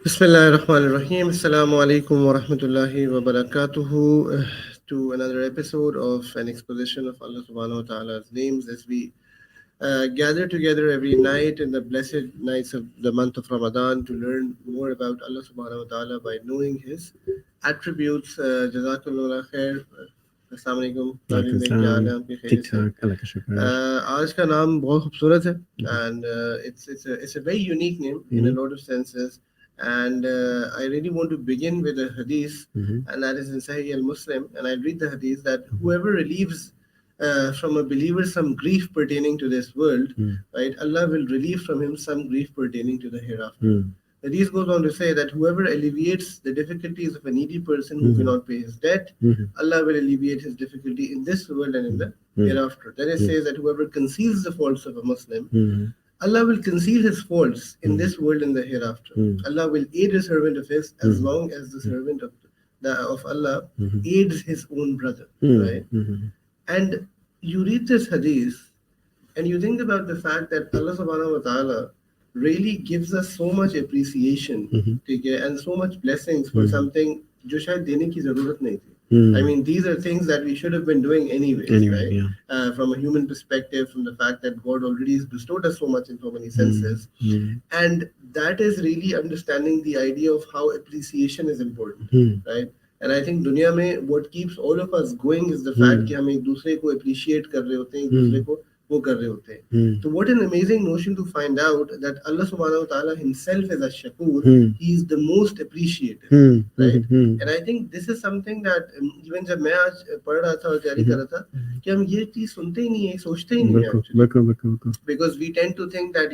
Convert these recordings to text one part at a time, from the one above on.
Bismillahirrahmanirrahim. Assalamu alaikum wa rahmatullahi wa barakatuhu. To another episode of an exposition of Allah subhanahu wa ta'ala's names as we gather together every night in the blessed nights of the month of Ramadan to learn more about Allah subhanahu wa ta'ala by knowing His attributes. Jazakallah khair. Assalamu alaikum. तालिब में क्या हाल है आपके खैर ठीक से? ठाक अल्लाह का शुक्र है आज का नाम बहुत खूबसूरत है and it's a very unique name in a lot of senses. And I really want to begin with a hadith, and that is in Sahih al-Muslim. And I read the hadith that whoever relieves from a believer some grief pertaining to this world, right, Allah will relieve from him some grief pertaining to the hereafter. The hadith goes on to say that whoever alleviates the difficulties of a needy person who cannot pay his debt, Allah will alleviate his difficulty in this world and in the hereafter. Then it says that whoever conceals the faults of a Muslim, Allah will conceal his faults in this world and the hereafter. Allah will aid a servant of his as long as the servant of Allah aids his own brother. Right? And you read this hadith and you think about the fact that Allah subhanahu wa ta'ala really gives us so much appreciation and so much blessings for something जो शायद देने की जरूरत नहीं थी. I mean, these are things that we should have been doing anyways, right? Yeah. From a human perspective, from the fact that God already has bestowed us so much in so many senses. And that is really understanding the idea of how appreciation is important, right? And I think दुनिया में what keeps all of us going is the fact कि हम एक दूसरे को appreciate कर रहे होते हैं, एक दूसरे को वो कर रहे होते हैं. So what an amazing notion to find out that Allah subhanahu wa ta'ala himself is a Shakur. He is the most appreciative, right? And I think this is something that even जब मैं आज पढ़ रहा था और तैयारी कर रहा था कि हम ये चीज सुनते ही नहीं है, सोचते ही नहीं है, because we tend to think that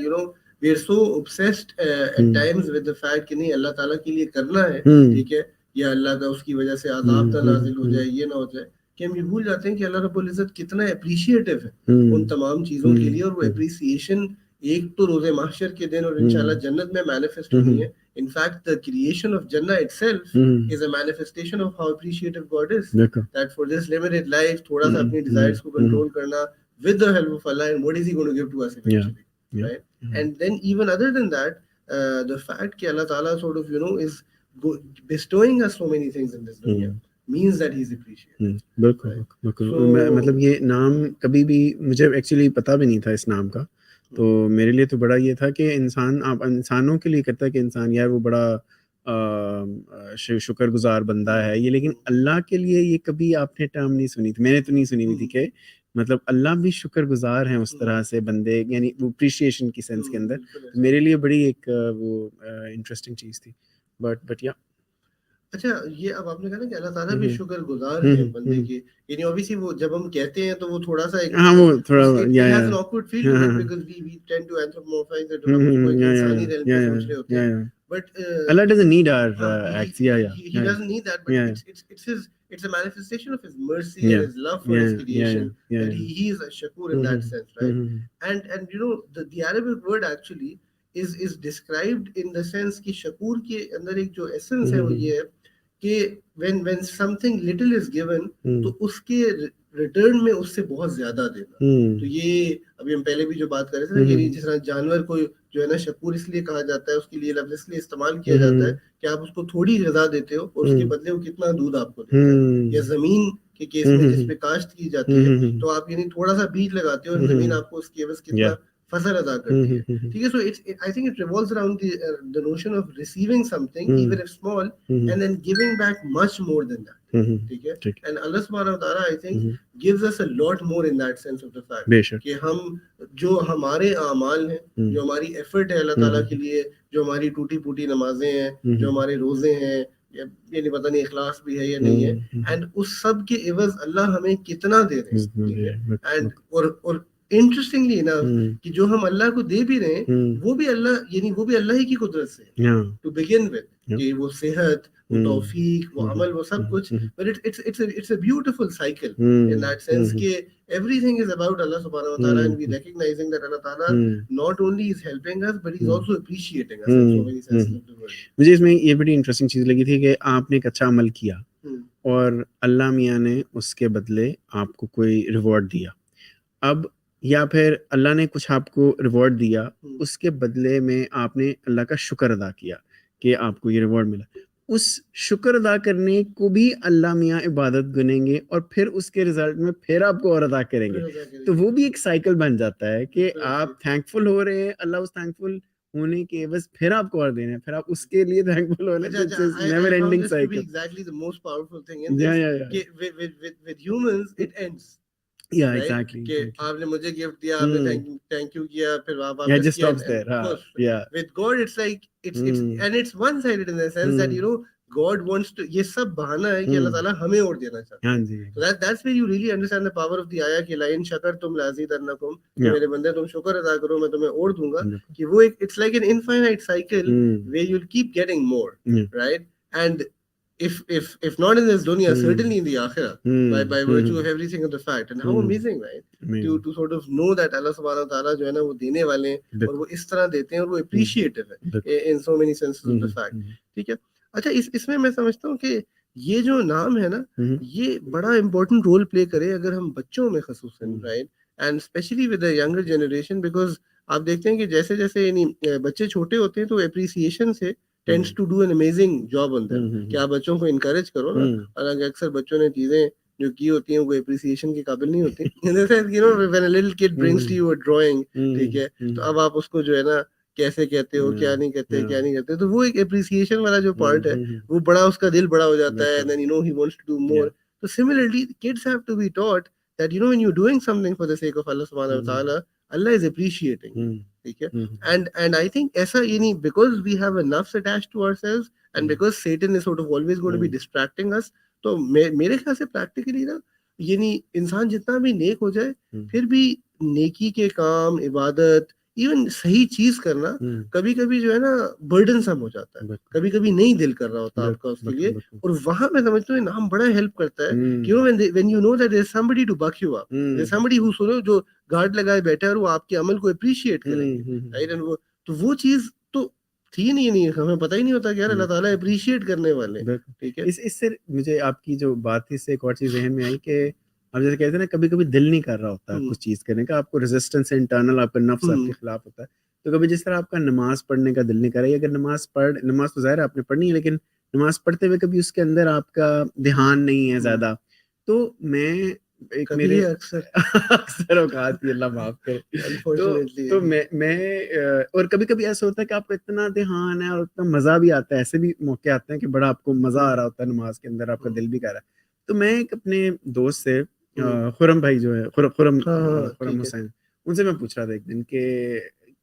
we are so obsessed at times with the fact कि नहीं अल्लाह ताला के लिए करना है, ठीक है, या अल्लाह का उसकी वजह से आज़ाब ना नाज़िल हो जाए, ये ना हो जाए, कि हम ये भूल जाते हैं कि अल्लाह रब्बुल इज्जत कितना एप्रिशिएटिव है उन तमाम चीजों के लिए. और वो एप्रिसिएशन एक तो रोजे महशर के दिन और इंशाल्लाह जन्नत में मैनिफेस्ट होनी है. In fact, the creation of Jannah itself is a manifestation of how appreciative God is. That for this limited life, थोड़ा सा अपनी desires को control करना with the help of Allah, and what is He going to give to us eventually, right? And then even other than that, the fact कि Allah Taala sort of is bestowing us so many things in this dunya means that he is appreciated. बिल्कुल बिल्कुल. मतलब ये नाम कभी भी मुझे actually पता भी नहीं था इस नाम का, तो मेरे लिए तो बड़ा ये था कि इंसान आप इंसानों के लिए कहता है कि इंसान यार वो बड़ा शुक्रगुजार बंदा है ये, लेकिन अल्लाह के लिए ये कभी आपने टर्म नहीं सुनी थी, मैंने तो नहीं सुनी हुई थी कि मतलब अल्लाह भी शुक्रगुजार हैं उस तरह से बंदे, यानी वो अप्रिशिएशन की सेंस के अंदर. मेरे लिए बड़ी एक वो इंटरेस्टिंग चीज़ थी. बट या अच्छा, ये अब आपने कहा ना कि अल्लाह ताला भी शुक्रगुजार है बंदे की, यानी ऑब्वियसली वो जब हम कहते हैं तो वो थोड़ा सा एक वो थोड़ा has an awkward feel to it because we tend to anthropomorphize it, इंसानी realm पे सोच रहे होते हैं. But Allah doesn't need our acts. He doesn't need that, but it's a manifestation of his mercy and his love for his creation. That he is a Shakur in that sense, right? And the Arabic word actually is described in the sense कि शकूर के अंदर एक जो essence है वो ये है कि when something little is given तो उसके रिटर्न में उससे बहुत ज्यादा देना. तो ये अभी हम पहले भी जो बात कर रहे थे कि जिस तरह जानवर को जो है ना शकूर इसलिए कहा जाता है, उसके लिए लफ्ज इसलिए इस्तेमाल किया जाता है कि आप उसको थोड़ी ग़िज़ा देते हो और उसके बदले वो कितना दूध आपको देता है. या जमीन के केस में जिस पे काश्त की जाती है तो आप यानी थोड़ा सा बीज लगाते हो और जमीन आपको उसके एवज कितना फसल अदा करती है. ठीक है. So I think it revolves around the notion of receiving something even if small and then giving back much more than that. ठीक है. And Allah subhanahu wa ta'ala I think gives us a lot more in that sense of the fact कि हम जो हमारे आमाल हैं, जो हमारी एफर्ट है अल्लाह ताला के लिए, जो हमारी टूटी फूटी नमाजें हैं, जो हमारे रोजे हैं, ये नहीं पता नहीं इखलास भी है या नहीं है, एंड उस सब के एवज अल्लाह हमें कितना दे रहे हैं. ठीक है. एंड और इंटरेस्टिंगली इनफ कि जो हम अल्लाह को दे भी रहे हैं वो भी अल्लाह यानी वो भी अल्लाह ही की कुदरत से टू बिगिन विद, कि वो सेहत, वो तौफीक, वो अमल, वो सब कुछ. But it's a beautiful cycle in that sense कि everything is about Allah subhanahu wa ta'ala and we recognizing that Allah ta'ala not only is helping us but he's also appreciating us in so many senses of the word. मुझे इसमें ये बड़ी interesting चीज लगी थी कि आपने एक अच्छा अमल किया और अल्लाह मियाँ ने उसके बदले आपको कोई रिवॉर्ड दिया, अब या फिर अल्लाह ने कुछ आपको रिवॉर्ड दिया, उसके बदले में आपने अल्लाह का शुक्र अदा किया कि आपको ये रिवॉर्ड मिला, उस शुक्र अदा करने को भी अल्लाह मियाँ इबादत गिनेंगे और फिर उसके रिजल्ट में फिर आपको और अदा करेंगे। तो वो भी एक साइकिल बन जाता है कि आप थैंकफुल हो रहे हैं, अल्लाह उस थैंकफुल होने के बस फिर आपको और देना है, फिर आप उसके लिए थैंकफुल होने, never ending cycle. Exactly the most powerful thing in this. कि with humans it ends. Yeah, right? exactly. कि आपने मुझे गिफ्ट दिया, आपने थैंक यू किया, फिर आप Yeah, it वापस just किया, stops there. close. Yeah. With God it's like it's and it's one sided in the sense that you know God wants to, ये सब बहाना है कि अल्लाह ताला हमें और देना चाहता है। हाँ जी। So that's where you really understand the power of the ayah कि लाइन शकरतुम लाज़ीदन्नकुम, कि मेरे बंदे तुम शुक्र अदा करो मैं तुम्हें और दूंगा, कि वो एक it's like an infinite cycle where you'll keep getting more, right? And if not in this dunya, certainly in the akhirah, by virtue of everything of the fact. And how amazing, right? To sort of know that Allah subhanahu wa ta'ala जो है ना वो देने वाले हैं और वो इस तरह देते हैं और वो appreciative है in so many senses of the fact. ठीक है। अच्छा, इसमें मैं समझता हूँ कि ये जो नाम है ना, ये बड़ा important रोल प्ले करे अगर हम बच्चों में खसूसन, right? And especially with the younger generation, because आप देखते हैं कि जैसे जैसे यानी बच्चे छोटे होते हैं तो appreciation से tends to do an amazing job on them, कि आप बच्चों को encourage करो ना, हालांकि अक्सर बच्चों ने चीजें जो की होती हैं वो appreciation के काबिल नहीं होती। In the sense, you know, when a little kid brings to you a drawing, ठीक है, तो अब आप उसको जो है ना कैसे कहते हो, क्या नहीं कहते, क्या नहीं कहते, तो वो एक appreciation वाला जो part है वो बड़ा उसका दिल बड़ा हो जाता है, and then you know he wants to do more. So similarly, kids have to be taught that you know when you're doing something for the sake of Allah subhanahu wa ta'ala, Allah is appreciating. ठीक है। And I think ऐसा ये नहीं, because we have a nafs attached to ourselves and because Satan is sort of always going to be distracting us, तो मेरे ख्याल से practically ना ये नहीं, इंसान जितना भी नेक हो जाए फिर भी नेकी के काम, इबादत, इवन सही चीज करना कभी कभी जो है ना बर्डन सम हो जाता है, कभी कभी नहीं दिल कर रहा होता आपका उसके लिए, और वहां मैं समझता हूँ नाम बड़ा हेल्प करता है कि when you know that there is somebody to back you up, there is somebody who सुनो जो गार्ड लगाए बैठा है और वो आपके अमल को अप्रिशिएट करेंगे, राइट? एंड वो चीज तो थी नहीं, हमें पता ही नहीं होता कि यार अल्लाह ताला अप्रिशिएट करने वाले, ठीक है। इससे मुझे आपकी जो बात थी इससे एक और चीज जहन में आई कि आप जैसे कहते हैं ना कभी कभी दिल नहीं कर रहा होता कुछ चीज करने का, आपको रेजिस्टेंस इंटरनल, आपका नफ्स आपके खिलाफ होता है, तो कभी जिस तरह आपका नमाज पढ़ने का दिल नहीं कर रहा है, अगर नमाज तो ज़ाहिर है आपने पढ़नी है, लेकिन नमाज पढ़ते हुए कभी उसके अंदर आपका ध्यान नहीं है ज्यादा, तो मैं एक मेरे अक्सर औकात ही अल्लाह माफ करे, तो मैं और कभी कभी ऐसा होता है कि आपको इतना ध्यान है और इतना मजा भी आता है, ऐसे भी मौके आते हैं कि बड़ा आपको मजा आ रहा होता है नमाज के अंदर, आपका दिल भी कर रहा है। तो मैं एक अपने दोस्त से खुरम भाई जो है खुरम हुसैन, उनसे मैं पूछ रहा था एक दिन कि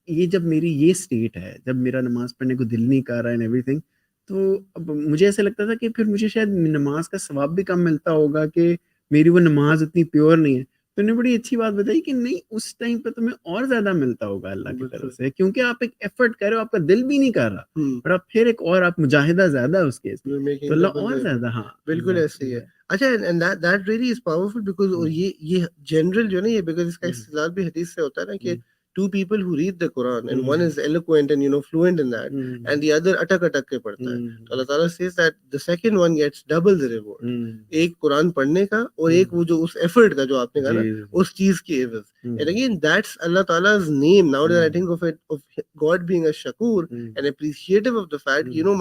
ये जब मेरी ये स्टेट है, जब मेरा नमाज पढ़ने को दिल नहीं कर रहा है एंड एवरीथिंग, तो अब मुझे ऐसा लगता था कि फिर मुझे शायद नमाज का सवाब भी कम मिलता होगा कि मेरी वो नमाज इतनी प्योर नहीं है। तो उन्होंने बड़ी अच्छी बात बताई कि नहीं, उस टाइम पे तुम्हें और ज्यादा मिलता होगा अल्लाह की तरफ से, क्योंकि आप एक एफर्ट कर रहे हो, आपका दिल भी नहीं कर रहा, पर आप फिर एक और आप मुजाहिदा ज्यादा है उसके, तो अल्लाह और ज्यादा। हाँ बिल्कुल ऐसे ही है। अच्छा, and that really is powerful because, और ये जनरल जो है ना, ये बिकॉज़ इसका इस्तेलाल भी हदीस से होता है ना कि two people who read the Quran and one is eloquent and you know fluent in that and the other अटक के पढ़ता है, तो अल्लाह ताला says that the second one gets double the reward, एक कुरान पढ़ने का और एक वो जो उस एफर्ट का जो आपने कहा ना उस चीज की एवज। And again that's Allah Ta'ala's name. Now that I think of it, of God being a Shakur and appreciative of the fact, you know,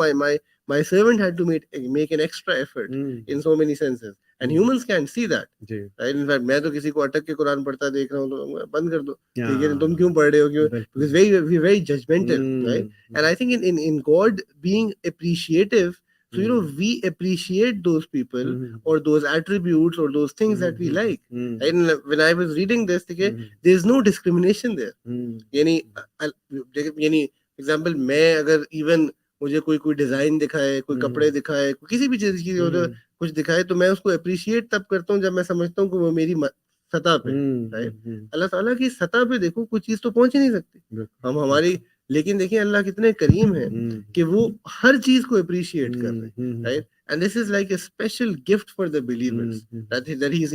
my servant had to make an extra effort in so many senses and humans can't see that, right? In fact मैं तो किसी को अटक के कुरान पढ़ता देख रहा हूँ तो बंद कर दो, ठीक है, तुम क्यों पढ़ रहे हो, क्यों, because we're very judgmental, right? And I think in God being appreciative, so you know we appreciate those people or those attributes or those things that we like, right? And when I was reading this, there's no discrimination there, यानी example मैं अगर even मुझे कोई design दिखाए, कोई कपड़े दिखाए, किसी भी चीज की कुछ दिखाए, तो मैं उसको अप्रिशिएट तब करता हूँ जब मैं समझता हूँ कि वो मेरी सतह पे, राइट? अल्लाह ताला की सतह पे देखो कुछ चीज तो पहुंच ही नहीं सकती हम हमारी, लेकिन देखिए अल्लाह कितने करीम है कि वो हर चीज को अप्रिशिएट कर रहे हैं, right? And this is like a special gift for the believers, that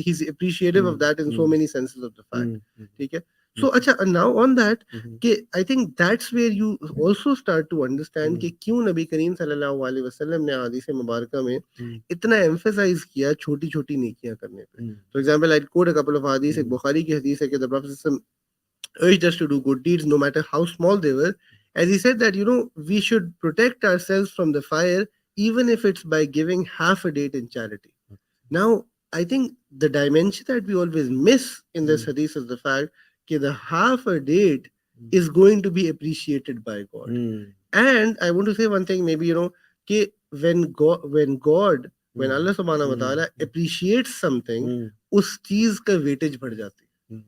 he's appreciative of that in so many senses of the fact, ठीक है? So अच्छा, now on that कि I think that's where you also start to understand कि क्यों नबी करीम सल्लल्लाहु अलैहि वसल्लम ने हदीस मुबारका में इतना emphasize किया छोटी छोटी नेकियां करने पे. For example, I quote a couple of hadith. एक बुखारी की हदीस है कि the Prophet ﷺ urged us to do good deeds no matter how small they were, as he said that we should protect ourselves from the fire even if it's by giving half a date in charity. Now I think the dimension that we always miss in this hadith is the fact that the half a date is going to be appreciated by God. And I want to say one thing, maybe कि when Allah subhanahu wa ta'ala appreciates something, उस चीज का weightage बढ़ जाती है.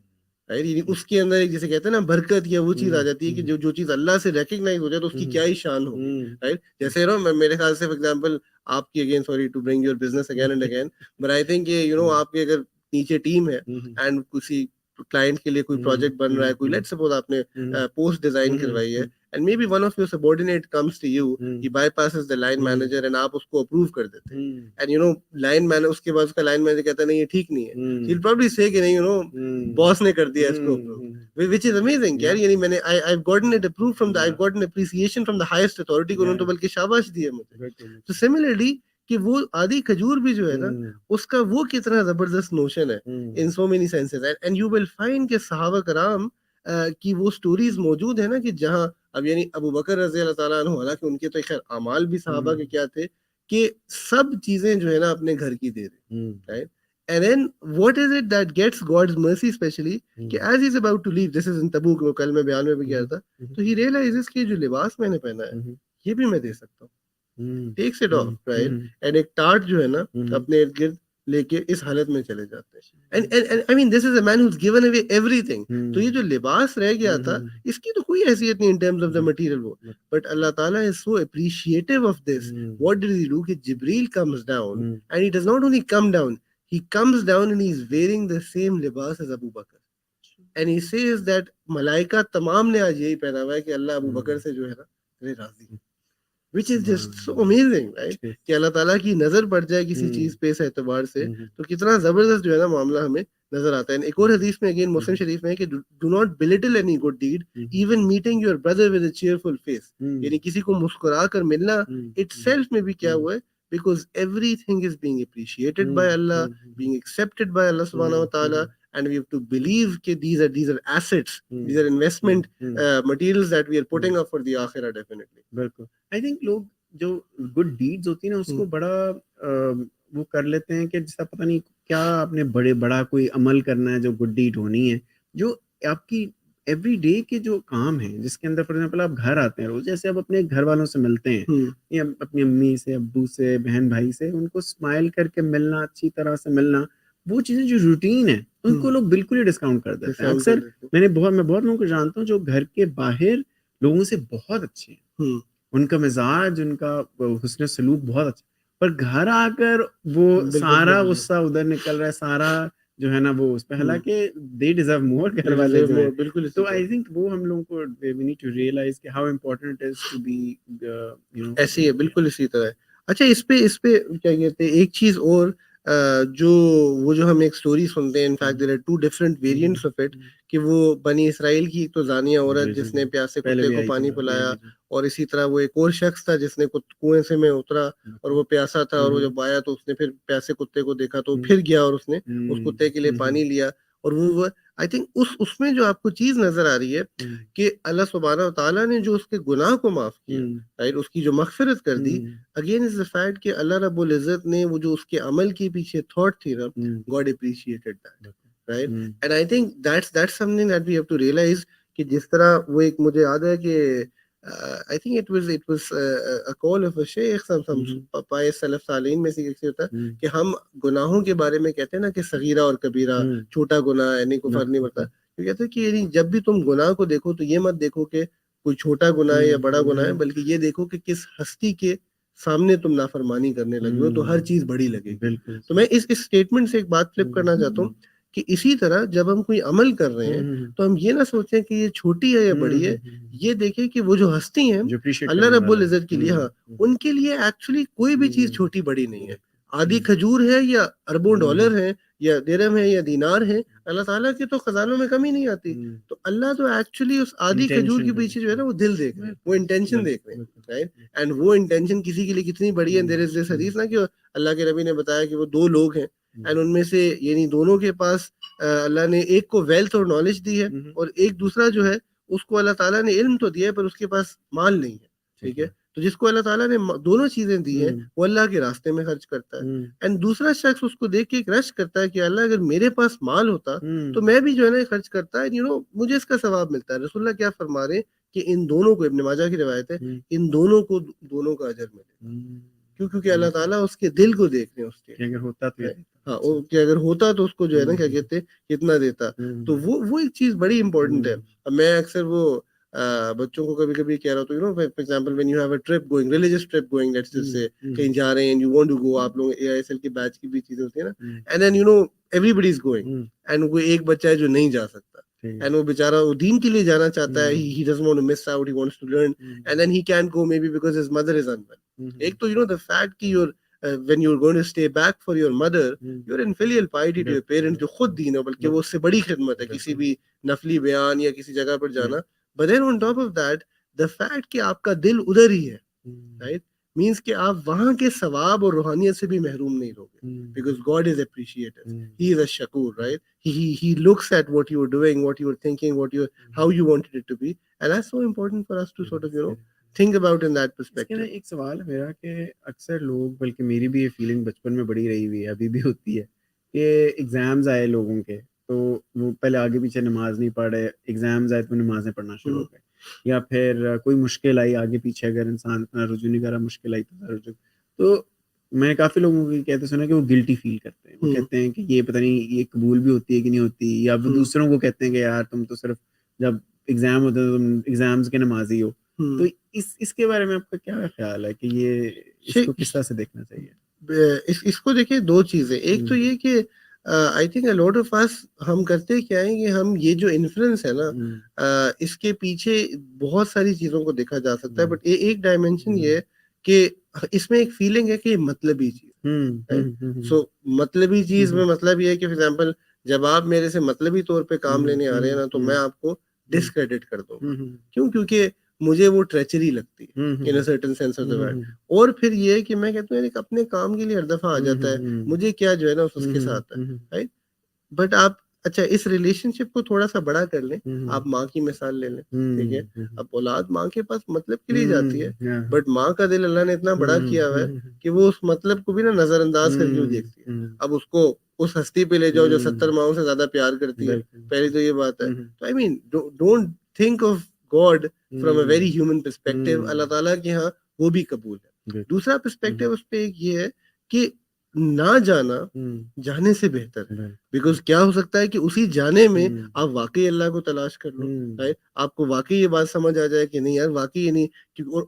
Right, यानी उसके अंदर एक, जैसे कहते हैं ना, बरकत या वो चीज आ जाती है कि जो चीज अल्लाह से रिकॉग्नाइज हो जाए तो उसकी क्या ही शान हो. राइट, जैसे मेरे ख्याल से फॉर एग्जांपल आपकी, again sorry to bring your business again and again, but I think आपके अगर नीचे टीम है एंड किसी क्लाइंट के लिए कोई प्रोजेक्ट बन रहा है, कोई लेट्स सपोज आपने पोस्ट डिजाइन करवाई है and maybe one of your subordinate comes to you, he bypasses the line manager and आप उसको approve कर देते हैं, and line manager, उसके बाद उसका line manager कहता है नहीं ये ठीक नहीं है, he'll probably say कि नहीं boss ने कर दिया इसको approve, which is amazing यार, यानी मैंने I've gotten it approved from the, I've gotten appreciation from the highest authority, को उन्होंने तो बल्कि शाबाश दी है मुझे. So similarly कि वो आधी खजूर भी जो है ना, उसका वो कितना जबरदस्त नोशन है in so many senses, and you will find कि सहाबा कराम की वो स्टोरीज मौजूद है ना, कि जहाँ अब यानी अबू बकर रज़ी अल्लाह ताला अन्हु, हालांकि उनके तो खैर अमाल भी सहाबा के क्या थे कि सब चीजें जो है ना अपने घर की दे रहे, right. And then what is it that gets God's mercy specially कि as he's about to leave, this is in तबूक, वो कल मैं बयान में भी किया था, तो he realizes कि जो लिबास मैंने पहना है ये भी मैं दे सकता हूँ, takes it off, right. and एक टाट जो है ना अपने इर्द गिर्द लेके इस हालत में चले जाते हैं. and I mean this is a man who's given away everything. तो ये जो लिबास रह गया था इसकी तो कोई हैसियत नहीं in terms of the material world, but Allah Ta'ala is so appreciative of this. What did he do कि Jibreel comes down and he does not only come down, he comes down and he's wearing the same libas as Abu Bakr, and he says that malaika तमाम ने आज यही पहना हुआ है कि अल्लाह अबू बकर से जो है ना राजी है, which is just so amazing, right? कि अल्लाह ताला की नजर पड़ जाए किसी चीज पे इस एतबार से, तो कितना जबरदस्त जो है ना मामला हमें नजर आता है. एक और हदीस में अगेन मुस्लिम शरीफ में है कि do not belittle any good deed, even meeting your brother with a cheerful face. यानी किसी को मुस्कुरा कर मिलना itself में भी क्या हुआ है, because everything is being appreciated by Allah, being accepted by Allah subhanahu wa ta'ala, and we have to believe that these are assets, these are investment materials that we are putting up for the akhirah definitely. बिल्कुल. I think लोग जो good deeds होती है ना उसको बड़ा वो कर लेते हैं कि जैसा पता नहीं क्या आपने बड़ा कोई अमल करना है जो good deed होनी है, जो आपकी एवरी डे के जो काम है जिसके अंदर फॉर एग्जाम्पल आप घर आते हैं रोज, जैसे आप अपने घर वालों से मिलते हैं या अपनी अम्मी से, अब्बू से, बहन भाई से, उनको स्माइल करके मिलना, अच्छी तरह से मिलना, वो चीजें जो रूटीन है उनको लोग बिल्कुल ही डिस्काउंट कर देते हैं. अक्सर मैं बहुत लोगों को जानता हूँ जो घर के बाहर लोगों से बहुत अच्छे हैं, उनका मिजाज, उनका हुस्न सलूक बहुत अच्छा, पर घर आकर वो सारा गुस्सा उधर निकल रहा है, सारा जो है ना वो उस पे, हालांकि दे डिजर्व मोर घर वाले जो है. बिल्कुल. तो आई थिंक वो हम लोगों को वी नीड टू रियलाइज कि how important it is to be ऐसी है, बिल्कुल इसी तरह. अच्छा, इस पे क्या कहते हैं, एक चीज और जो हम एक स्टोरी सुनते हैं, in fact there are two different variants of it, कि वो बनी इसराइल की तो जानिया औरत जिसने प्यासे कुत्ते को पानी पिलाया, और इसी तरह वो एक और शख्स था जिसने कुएं से में उतरा और वो प्यासा था, और वो जब आया तो उसने फिर प्यासे कुत्ते को देखा तो फिर गया और उसने उस कुत्ते के लिए पानी लिया, और वो आई थिंक उसमें जो आपको चीज नजर आ रही है कि अल्लाह सुब्हानहू व तआला ने जो उसके गुनाह को माफ किया, राइट, उसकी जो मगफिरत कर दी, अगेन इज द फैक्ट कि अल्लाह रब्बुल इज्जत ने वो जो उसके अमल के पीछे थॉट थी ना, God appreciated that, right. And I think that's something that we have to realise कि जिस तरह वो एक मुझे याद है कि I think it was a call of a sheikh, some पाए सलफ सालीन में से किसी होता कि हम गुनाहों के बारे में कहते हैं ना कि सगीरा और कबीरा, छोटा गुनाह यानी को फर्क नहीं पड़ता, तो कहते हैं कि जब भी तुम गुनाह को देखो तो ये मत देखो कि कोई छोटा गुनाह है या बड़ा गुनाह है, बल्कि ये देखो कि किस हस्ती के सामने तुम नाफरमानी करने लगे हो, तो हर चीज बड़ी लगेगी. तो मैं इस स्टेटमेंट से एक बात फ्लिप करना चाहता हूँ कि इसी तरह जब हम कोई अमल कर रहे हैं तो हम ये ना सोचें कि ये छोटी है या बड़ी है, ये देखें कि वो जो हस्ती हैं अल्लाह रब्बुल इज्जत के लिए, हाँ, उनके लिए एक्चुअली कोई भी चीज छोटी बड़ी नहीं है. आधी खजूर है या अरबों डॉलर है या दिरहम है या दीनार है, अल्लाह ताला के तो खजानों में कमी नहीं आती। तो अल्लाह तो एक्चुअली उस आधी खजूर के पीछे जो है ना वो दिल देख रहे हैं, वो इंटेंशन देख रहे हैं, राइट। एंड वो इंटेंशन किसी के लिए कितनी बड़ी है। देयर इज दिस हदीस ना कि अल्लाह के नबी ने बताया कि वो दो लोग हैं एंड उनमें से यानी दोनों के पास अल्लाह ने एक को वेल्थ और नॉलेज दी है और एक दूसरा जो है उसको अल्लाह ताला ने इल्म तो दिया है पर उसके पास माल नहीं है, ठीक है। तो जिसको अल्लाह ताला ने दोनों चीजें दी हैं वो अल्लाह के रास्ते में खर्च करता है एंड दूसरा शख्स उसको देख के एक रश करता है कि अल्लाह अगर मेरे पास माल होता तो मैं भी जो है ना खर्च करता है, मुझे इसका सवाब मिलता है। रसूलुल्लाह क्या फरमा रहे कि इन दोनों को, इब्न माजा की रिवायत है, इन दोनों को दोनों का अजर मिले। क्यों? क्योंकि अल्लाह ताला उसके दिल को देख रहे हैं उसके, अगर होता तो हाँ कि अगर होता तो उसको जो है ना क्या कहते कितना देता। तो वो एक चीज बड़ी इंपॉर्टेंट है। अब मैं अक्सर वो बच्चों को कभी कभी कह रहा हूँ, for example when you have a trip going, religious trip going, let's just say कहीं जा रहे हैं and you want to go, आप लोग एआईएसएल के बैच की भी चीजें होती है ना, and then everybody is going and वो एक बच्चा है जो नहीं जा सकता एंड वो बेचारा वो दीन के लिए जाना चाहता है, he doesn't want to miss out, he wants to learn and then he can't go maybe because his mother is unwell. एक तो the fact कि when you're going to stay back for your mother, you're in filial piety to your parents, जो खुद दीन है, बल्कि वो उससे बड़ी खिदमत है किसी भी नफली बयान या किसी जगह पर जाना। But then on top of that, the fact कि आपका दिल उधर ही है, right, means कि आप वहाँ के सवाब और रूहानियत से भी महरूम नहीं रहोगे, because God is appreciative, He is a Shakur, right? He looks at what you are doing, what you are thinking, how you wanted it to be, and that's so important for us to sort of think about in that perspective. एक सवाल है मेरा कि अक्सर लोग, बल्कि मेरी भी ये फीलिंग बचपन में बड़ी रही हुई है, अभी भी होती है कि एग्जाम्स आए लोगों के तो वो पहले आगे पीछे नमाज नहीं पढ़े, एग्जाम्स आए तो नमाजें पढ़ना शुरू हो गए, या फिर कोई मुश्किल आई आगे पीछे, अगर इंसान अपना रुजू नहीं करा, मुश्किल आई तो मैंने काफ़ी लोगों को कहते सुना कि वो गिल्टी फील करते हैं, वो कहते हैं कि ये पता नहीं ये कबूल भी होती है कि नहीं होती, या वो दूसरों को कहते हैं कि यार तुम तो सिर्फ जब एग्जाम होते हैं तुम एग्जाम्स के नमाजी हो। तो इसके बारे में आपका क्या ख्याल है कि ये इसको किस तरह से देखना चाहिए? इसको देखिए दो चीजें, एक तो ये कि I think a lot of us हम करते क्या है कि हम ये जो इन्फ्लुएंस है ना इसके पीछे बहुत सारी चीजों को देखा जा सकता है, बट एक डायमेंशन ये है कि इसमें एक फीलिंग है कि मतलबी चीज, सो मतलबी चीज में मतलब ये है कि फॉर एग्जांपल जब आप मेरे से मतलबी तौर पे काम लेने आ रहे हैं ना तो मैं आपको डिस्क्रेडिट कर दूंगा। क्यों? क्योंकि मुझे वो ट्रेचरी लगती है in a certain sense of the word. और फिर ये है कि मैं कहता हूँ अपने काम के लिए हर दफा आ जाता है, मुझे क्या जो है ना उसके साथ है, राइट। बट आप अच्छा इस रिलेशनशिप को थोड़ा सा बड़ा कर लें, आप माँ की मिसाल ले लें, ठीक है। अब औलाद माँ के पास मतलब के लिए जाती है, बट माँ का दिल अल्लाह ने इतना बड़ा किया हुआ है कि वो उस मतलब को भी ना नजरअंदाज करके वो देखती है। अब उसको उस हस्ती पे ले जाओ जो 70 माओं से ज्यादा प्यार करती है, पहली तो ये बात है। तो I mean don't think of God from a very human perspective, Allah ताला के यहाँ वो भी कबूल है। दूसरा पर्सपेक्टिव उस पे एक ये है कि ना जाना जाने से बेहतर है, बिकॉज क्या हो सकता है कि उसी जाने में आप वाकई अल्लाह को तलाश कर लो, राइट। आपको वाकई ये बात समझ आ जाए कि नहीं यार वाकई ये नहीं।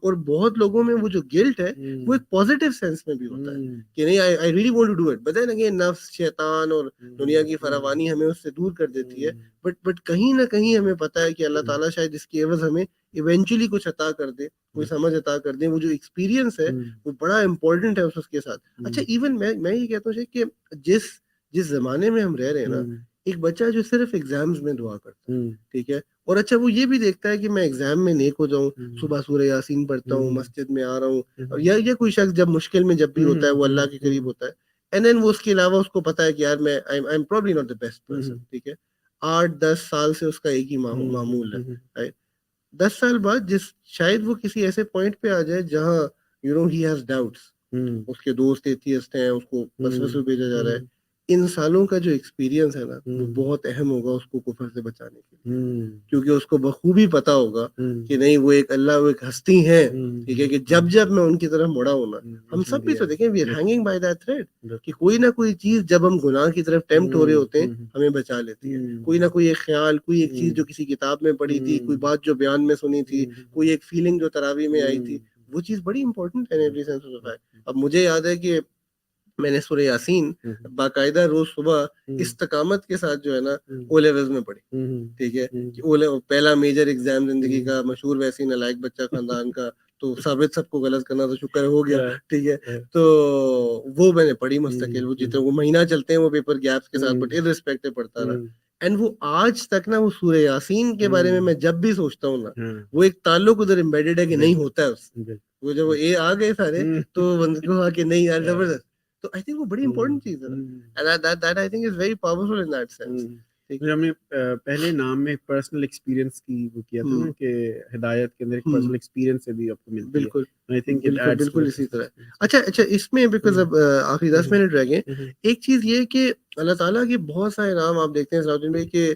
और बहुत लोगों में वो जो गिल्ट है वो एक पॉजिटिव सेंस में भी होता है कि नहीं I really want to do it, but then again नफ्स, शैतान और दुनिया की फरावानी हमें उससे दूर कर देती है। बट कहीं ना कहीं हमें पता है कि अल्लाह ताला शायद इसकी एवज हमें इवेंचुअली कुछ अता कर दे, कोई समझ अता कर दे। वो जो एक्सपीरियंस है वो बड़ा इंपॉर्टेंट है उसके साथ। अच्छा इवन मैं ये कहता हूँ कि जिस जमाने में हम रह रहे हैं ना, एक बच्चा जो सिर्फ एग्जाम्स में दुआ करता है, ठीक है, और अच्छा वो ये भी देखता है कि मैं एग्जाम में नेक हो जाऊं, सुबह सूरह यासीन पढ़ता हूँ, मस्जिद में आ रहा हूँ, और या कोई शख्स जब मुश्किल में जब भी होता है वो अल्लाह के करीब होता है। एंड देन वो उसके अलावा उसको पता है कि यार मैं I am probably not the best person, ठीक है। 8-10 साल से उसका एक ही मामूल है, राइट। 10 साल बाद शायद वो किसी ऐसे पॉइंट पे आ जाए जहाँ ही हैज डाउट्स, उसके दोस्त एथियस्ट हैं, उसको वसवस में भेजा जा रहा है। इन सालों का जो एक्सपीरियंस है ना वो बहुत अहम होगा उसको कुफर से बचाने के लिए, क्योंकि उसको बखूबी पता होगा कि नहीं वो एक अल्लाह, वो एक हस्ती है, ठीक है, कि जब जब मैं उनकी तरफ मुड़ा हूं ना, हम सब भी तो देखें we are hanging by that thread कि कोई ना कोई चीज जब हम गुनाह की तरफ टेम्प्ट हो रहे होते हैं हमें बचा लेती है। कोई ना कोई एक ख्याल, कोई एक चीज जो किसी किताब में पढ़ी थी, कोई बात जो बयान में सुनी थी, कोई एक फीलिंग जो तरावी में आई थी, वो चीज बड़ी इंपॉर्टेंट है एवरी सेंस ऑफ लाइफ। अब मुझे याद है कि मैंने सूरह यासीन बाकायदा रोज सुबह इस्तकामत के साथ जो है ना ओ लेवल्स में पढ़ी, ठीक है, कि पहला मेजर एग्जाम जिंदगी का, मशहूर वैसी नालायक बच्चा खानदान का, तो साबित सबको गलत करना तो शुक्र हो गया, ठीक है। तो वो मैंने पढ़ी मुस्तकिल, वो जितने वो महीना चलते हैं वो पेपर गैप्स के साथ, बट इररिस्पेक्टिव पढ़ता रहा। एंड वो आज तक ना, वो सूरह यासीन के बारे में मैं जब भी सोचता हूँ ना, वो एक ताल्लुक उधर एम्बेडेड है कि नहीं होता है उससे। वो जब वो ए आ गए सारे तो बंदे को कि नहीं यार जबरदस्त। तो आई थिंक वो बड़ी इंपॉर्टेंट चीज है, and that I think is very powerful in that sense. जो हमने पहले नाम में पर्सनल एक्सपीरियंस की वो किया था ना कि हिदायत के अंदर एक पर्सनल एक्सपीरियंस से भी आपको मिलती है। बिल्कुल, आई थिंक बिल्कुल इसी तरह। अच्छा इसमें बिकॉज अब आखिरी 10 मिनट रह गए, एक चीज ये कि अल्लाह ताला के बहुत सारे नाम आप देखते हैं सलाउद्दीन भाई के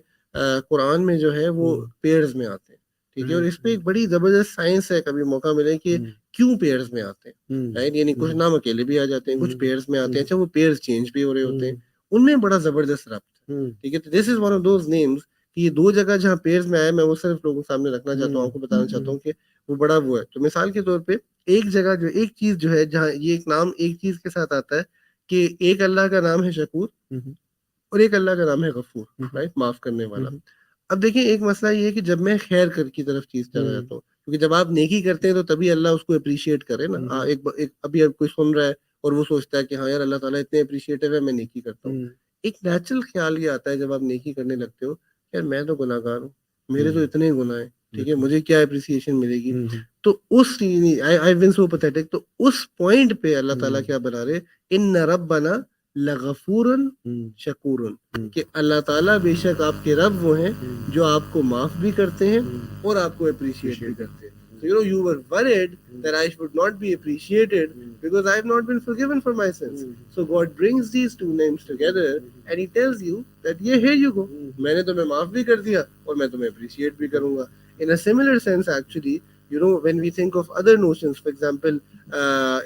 कुरान में जो है वो पेयर्स में आते हैं, ठीक है। और इस पे एक बड़ी जबरदस्त साइंस है, कभी मौका मिले कि क्यों पेयर्स में आते हैं, राइट। यानी कुछ नाम अकेले भी आ जाते हैं, कुछ पेयर्स में आते हैं। अच्छा वो पेयर्स चेंज भी हो रहे होते हैं, उनमें बड़ा जबरदस्त रब्त, ठीक है। तो this is one of those names कि ये दो जगह जहाँ पेयर्स में आए, मैं वो सिर्फ लोगों के सामने रखना चाहता हूँ, आपको बताना चाहता हूँ कि वो बड़ा वो है। तो मिसाल के तौर पे एक जगह जो एक चीज जो है जहाँ ये एक नाम एक चीज के साथ आता है कि एक अल्लाह का नाम है शकूर और एक अल्लाह का नाम है गफूर, राइट, माफ करने वाला। अब देखिए एक मसला ये है कि जब मैं खैर कर की तरफ चीज चला जाता हूँ, क्योंकि जब आप नेकी करते हैं तो तभी अल्लाह उसको अप्रिशिएट करे ना। एक अभी अब कोई सुन रहा है और वो सोचता है कि हाँ यार अल्लाह ताला इतने अप्रिशिएटिव है, मैं नेकी करता हूँ। एक नेचुरल ख्याल ये आता है जब आप नेकी करने लगते हो, यार मैं तो गुनाहगार हूँ, मेरे तो इतने गुनाह हैं, ठीक है, मुझे क्या अप्रिसिएशन मिलेगी। तो उस आई बीन सो पैथेटिक, तो उस पॉइंट पे अल्लाह ताला क्या बना रहे, इन रब्बना लगफूरन शकूरन, कि अल्लाह ताला बेशक आपके रब वो हैं जो आपको माफ भी करते हैं और आपको अप्रिशिएट भी करते हैं। So you were worried that I should not be appreciated because I have not been forgiven for my sins. So God brings these two names together and He tells you that here you go. मैंने तुम्हें माफ भी कर दिया और मैं तुम्हें appreciate भी करूँगा. In a similar sense, actually, when we think of other notions, for example,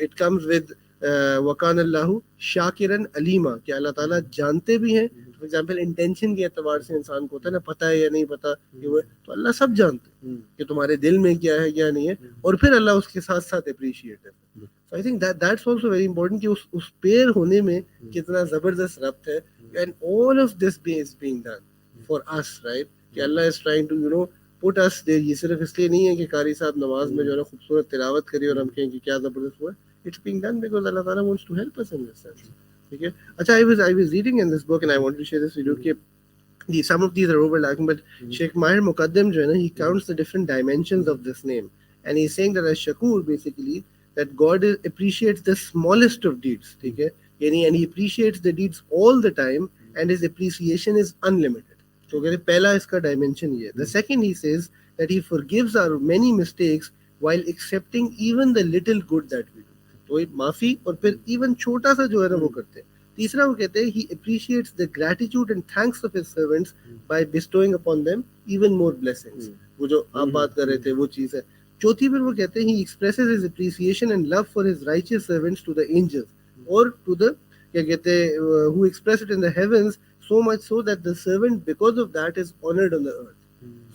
it comes with वकान अल्लाहु शाकिरन अलीमा, कि अल्लाह ताला जानते भी हैं। फॉर एग्जांपल इंटेंशन के एतबार से इंसान को होता है ना, पता है या नहीं पता कि वो, तो अल्लाह सब जानते हैं कि तुम्हारे दिल में क्या है क्या नहीं है, और फिर अल्लाह उसके साथ साथ अप्रिशिएट है। So I think that's also very important कि उस पेयर होने में कितना जबरदस्त रब्त है। And all of this is being done for us, right, कि Allah is trying to put us there. ये सिर्फ इसलिए नहीं है कि कारी साहब नमाज में जो है ना खूबसूरत तिलावत करी और हम कहें कि क्या जबरदस्त हुआ। It's being done because Allah Ta'ala wants to help us in this sense. Okay. Achha, I was reading in this book and I wanted to share this video कि some of these are overlapping, but Sheikh Mahir Muqaddam जो है ना, he counts the different dimensions of this name, and he's saying that as Shakur, basically that God appreciates the smallest of deeds, ठीक है, and he appreciates the deeds all the time, and his appreciation is unlimited. So कहते पहला इसका dimension ये है. The second, he says that he forgives our many mistakes while accepting even the little good that we do. तो माफी और फिर even छोटा सा जो है ना वो करते हैं. तीसरा वो कहते हैं he appreciates the gratitude and thanks of his servants by bestowing upon them even more blessings. वो जो आप बात कर रहे थे वो चीज है. चौथी फिर वो कहते हैं he expresses his appreciation and love for his righteous servants to the angels or to the क्या कहते हैं who express it in the heavens, so much so that the servant because of that is honored on the earth.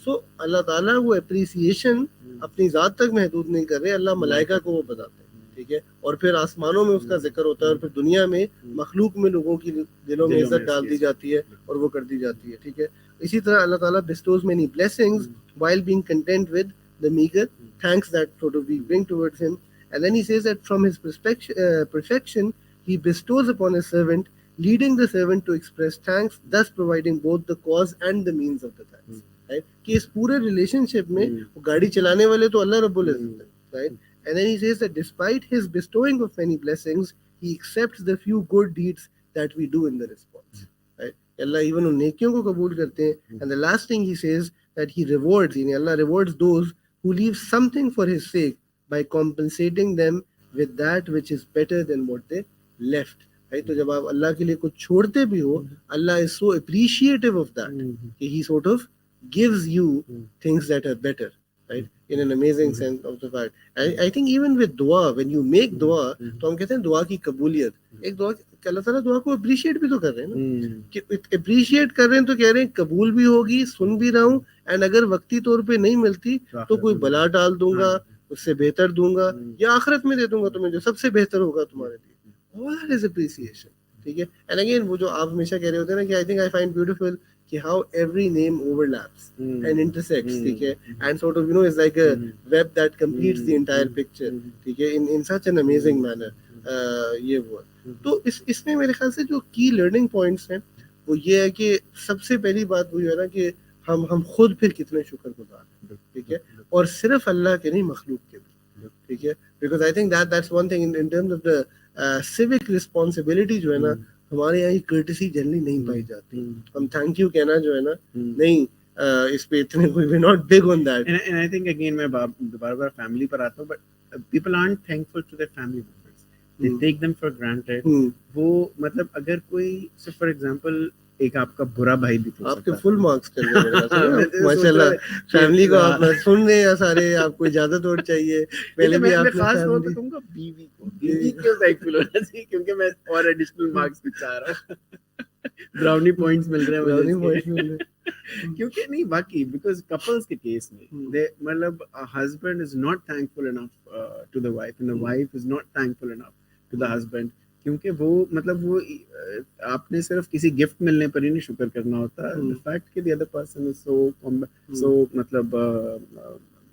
So अल्लाह ताला वो appreciation अपनी जात तक महदूद नहीं कर रहे, अल्लाह मलाइका को वो बताते हैं, ठीक है, और फिर आसमानों में उसका जिक्र होता है और फिर दुनिया में मखलूक में लोगों की दिलों में इज्जत डाल दी जाती है और वो कर दी जाती है, ठीक है. इसी तरह अल्लाह ताला bestows many blessings while being content with the meager thanks that sort of we bring towards him. And then he says that from his perfection he bestows upon his servant, leading the servant to express thanks, thus providing both the cause and the means of the thanks. Right? कि इस पूरे relationship में गाड़ी चलाने वाले तो अल्लाह रब्बुल इज्जत है, right? And then he says that despite his bestowing of many blessings, he accepts the few good deeds that we do in the response. Right? Allah even उन नेकियों को कबूल करते हैं. And the last thing he says that he rewards, यानी Allah rewards those who leave something for his sake by compensating them with that which is better than what they left. Right? तो जब आप अल्लाह के लिए कुछ छोड़ते भी हो, Allah is so appreciative of that कि he sort of gives you things that are better. Right? In an amazing sense of the fact. I think even with dua, when you make dua, तो हम कहते हैं दुआ की कबूलियत. एक दुआ अल्लाह ताला दुआ को अप्रिशिएट भी तो कर रहे हैं ना, कि अप्रिशिएट कर रहे हैं तो कह रहे हैं कबूल भी होगी, सुन भी रहा हूँ, एंड अगर वक्ती तौर पे नहीं मिलती तो कोई बला डाल दूंगा, उससे बेहतर दूंगा या आखिरत में दे दूंगा तुम्हें जो सबसे बेहतर होगा तुम्हारे लिए. All that is appreciation. ठीक है. एंड अगेन वो जो आप हमेशा कह रहे होते हैं ना कि I think I find beautiful कि how every name overlaps and intersects, ठीक है, and sort of it's like a web that completes the entire picture, ठीक है, in such an amazing manner. ये वो तो इसमें मेरे ख्याल से जो की लर्निंग पॉइंट्स हैं वो ये है कि सबसे पहली बात वो है ना कि हम खुद फिर कितने शुक्रगुजार हैं, ठीक है, और सिर्फ अल्लाह के नहीं मखलूक के भी, ठीक है, because I think that's one thing in terms of the civic responsibility जो है ना हमारे यहाँ कर्टसी जनरली नहीं पाई जाती. हम थैंक यू कहना जो है ना नहीं इस पे इतने कोई we not big on that. And I think again मैं बार-बार फैमिली पर आता हूँ, but people aren't thankful to their family members, they take them for granted. वो मतलब अगर कोई से फॉर एग्जांपल एक आपका बुरा भाई भी हो आपके फुल मार्क्स कर रहे माशाल्लाह. फैमिली को आप सुन रहे हैं सारे, आपको इजाजत और चाहिए. पहले भी आपने खास तौर पे कहूंगा बीवी क्यों थैंकफुल होना चाहिए, क्योंकि मैं और एडिशनल मार्क्स भी चाह रहा हूं. ब्राउनी पॉइंट्स मिल रहे हैं, ब्राउनी पॉइंट्स मिल रहे हैं. क्योंकि नहीं बाकी बिकॉज़ कपल्स के केस में दे मतलब husband is not thankful enough to the wife and the wife is not thankful enough to the husband, क्योंकि वो मतलब वो आपने सिर्फ किसी गिफ्ट मिलने पर ही नहीं शुक्र करना होता. द फैक्ट कि the other person is so मतलब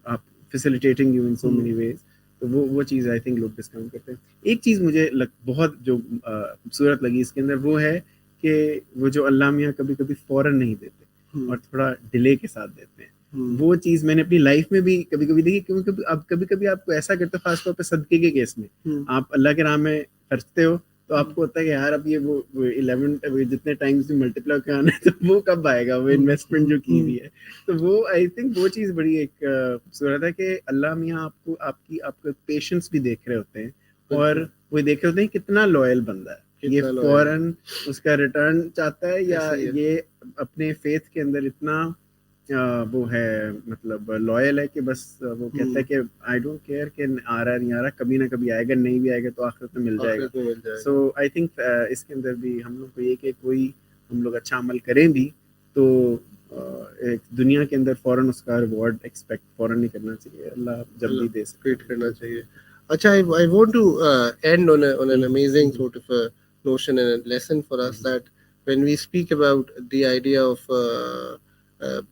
आप facilitating you in so many ways, तो वो चीज़ आई थिंक लोग डिस्काउंट करते हैं. एक चीज़ मुझे बहुत जो खूबसूरत लगी इसके अंदर वो है कि वो जो अल्लाह मियाँ कभी कभी फौरन नहीं देते और थोड़ा डिले के साथ देते हैं. वो चीज़ मैंने अपनी लाइफ में भी कभी कभी देखी, क्योंकि अब कभी कभी आपको ऐसा करते हो, खासतौर पे सदके के केस में आप अल्लाह के राह में खर्चते हो तो आपको होता है कि यार अब ये वो 11 जितने टाइम्स भी मल्टीप्लाई करना है तो वो कब आएगा, वो इन्वेस्टमेंट जो की हुई है. तो वो आई थिंक वो चीज़ बड़ी एक खूबसूरत है कि अल्लाह मियाँ आपको आपका पेशेंस भी देख रहे होते हैं और वो देख रहे होते हैं कितना लॉयल बंदा है, ये फौरन उसका रिटर्न चाहता है या ये अपने फेथ के अंदर इतना वो है मतलब लॉयल है कि बस वो कहता है कि आई डोंट केयर कि आ रहा है नहीं आ रहा, कभी ना कभी आएगा, नहीं भी आएगा तो आखिरत में मिल जाएगा. सो आई थिंक इसके अंदर भी हम लोग को ये कि कोई हम लोग अच्छा अमल करें भी तो एक दुनिया के अंदर फौरन उसका रिवॉर्ड एक्सपेक्ट फौरन नहीं करना चाहिए, अल्लाह जल्दी दे सकते करना चाहिए. अच्छा, I want to end on an amazing sort of a notion and a lesson for us that when we speak about the idea of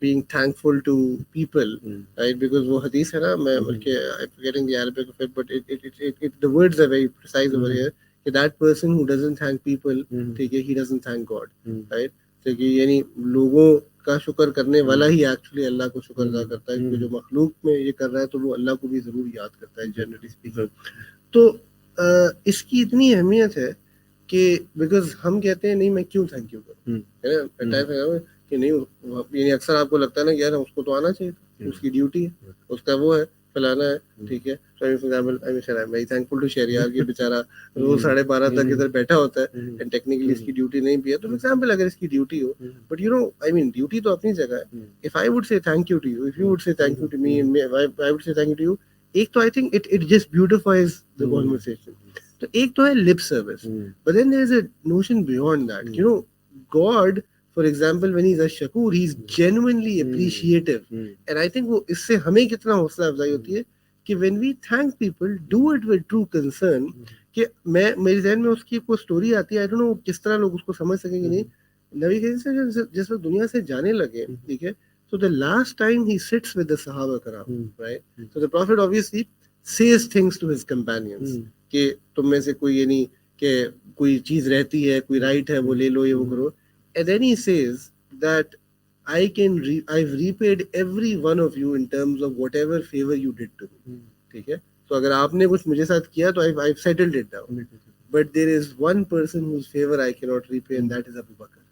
being thankful to people, right? Because वो hadith है ना, I'm forgetting the Arabic of it, but it the words are very precise over here. That person who doesn't thank people, ठीक है, he doesn't thank God, right? तो यानी लोगों का शुक्र करने वाला ही एक्चुअली अल्लाह को शुक्र अदा करता है, क्योंकि जो मखलूक में ये कर रहा है तो वो अल्लाह को भी जरूर याद करता है जनरली स्पीकिंग. तो इसकी इतनी अहमियत है कि बिकॉज हम कहते हैं नहीं मैं क्यों थैंक यू करूँ, है ना, कि नहीं यानी अक्सर आपको लगता है ना यार उसको तो आना चाहिए था, उसकी ड्यूटी है, उसका वो है फलाना है, ठीक है. For example I am very thankful to Shahriyar कि बेचारा रोज 12:30 तक इधर बैठा होता है एंड टेक्निकली इसकी ड्यूटी नहीं भी है. तो फॉर एग्जांपल अगर इसकी ड्यूटी हो, but you know I mean duty तो अपनी जगह है. If I would say thank you to you, if you would say thank you to me, I would say thank you to you, एक तो I think it just beautifies the conversation. तो एक तो है lip service, but then there is a notion beyond that. You know God for example when he's a shakur, he's genuinely appreciative, and I think वो इससे हमें कितना हौसला अफजाई होती है कि when we thank people, do it with true concern. कि मैं मेरे ज़हन में उसकी कोई स्टोरी आती है, I don't know किस तरह लोग उसको समझ सकेंगे नहीं. नबी करीम से जिस वक्त दुनिया से जाने लगे, ठीक है, so the last time he sits with the sahaba karam, right? So the prophet obviously says things to his companions कि तुम में से कोई ये नहीं कि कोई चीज़ रहती है, कोई राइट है वो ले लो, ये वो करो. And then he says that I've repaid every one of you in terms of whatever favor you did to me. ठीक है, तो अगर आपने कुछ मुझे साथ किया तो I've settled it down. But there is one person whose favor I cannot repay, and that is Abu Bakr.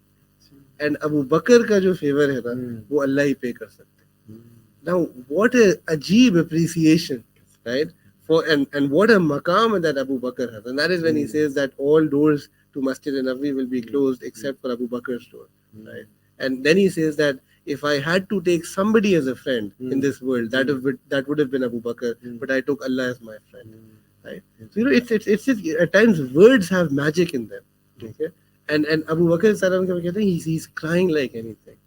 And Abu Bakr का जो favor है ना वो अल्लाह ही पे कर सकते हैं. Now what a ajeeb appreciation, right? And what a maqam that Abu Bakr has, and that is when he says that all doors to Masjid Nabawi will be closed except for Abu Bakr's door, right? And then he says that if I had to take somebody as a friend in this world, that would have been Abu Bakr, but I took Allah as my friend, right? So you know, it's just, at times words have magic in them, okay? And Abu Bakr he's crying like anything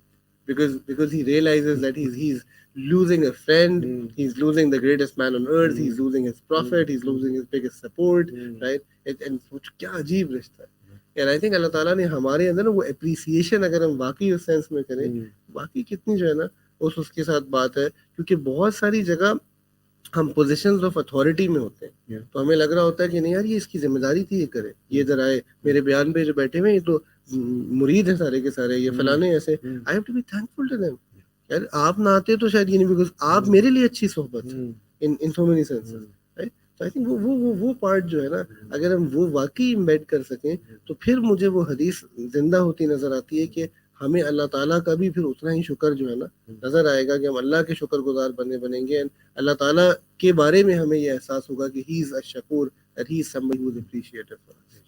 because he realizes that he's losing a friend, he's losing the greatest man on earth, he's losing his prophet, he's losing his biggest support, right? And क्या अजीब रिश्ता है. And I think अल्लाह ताला ने हमारे अंदर ना वो एप्रिसिएशन अगर हम वाकई उस सेंस में करें, बाकी कितनी जो है ना उसके साथ बात है, क्योंकि बहुत सारी जगह हम पोजीशंस ऑफ अथॉरिटी में होते हैं, तो हमें लग रहा होता है कि नहीं यार ये इसकी जिम्मेदारी थी, ये करे, ये इधर आए, मेरे बयान पे जो बैठे हुए ये तो मुरीद है सारे के सारे, ये फलाने ऐसे, I have to be thankful to them. यार आप ना आते तो शायद ये नहीं, बिकॉज आप मेरे लिए अच्छी सोहबत है इन सो मेनी सेंसेस, राइट। तो आई थिंक वो पार्ट जो है ना, अगर हम वो वाकई इम्बेड कर सकें तो फिर मुझे वो हदीस जिंदा होती नजर आती है कि हमें अल्लाह ताला का भी फिर उतना ही शुक्र जो है ना नजर आएगा कि हम अल्लाह के शुक्रगुजार बनेंगे, एंड अल्लाह ताला के बारे में हमें ये एहसास होगा कि he is a sucker, that he is somebody who is appreciated for us,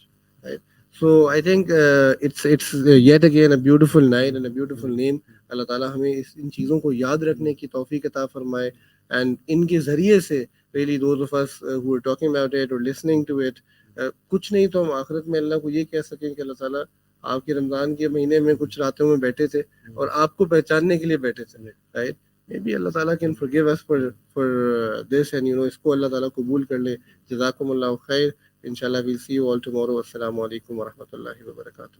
right. So I think it's yet again a beautiful night and a beautiful name. अल्लाह ताला हमें इन चीज़ों को याद रखने की तौफीक अता फरमाए, and इनके ज़रिए से really those of us who are talking about it or listening to it, कुछ नहीं तो हम आखिरत में अल्लाह को ये कह सकें कि अल्लाह ताला आपके रमज़ान के महीने में कुछ रातों में बैठे थे और आपको पहचानने के लिए बैठे थे, right. Maybe Allah Ta'ala can forgive us for this, and इसको अल्लाह ताला कबूल कर ले। जज़ाकुमुल्लाहु खैर। Inshallah we'll see you all tomorrow. Assalamu alaikum wa rahmatullahi wa barakatuh.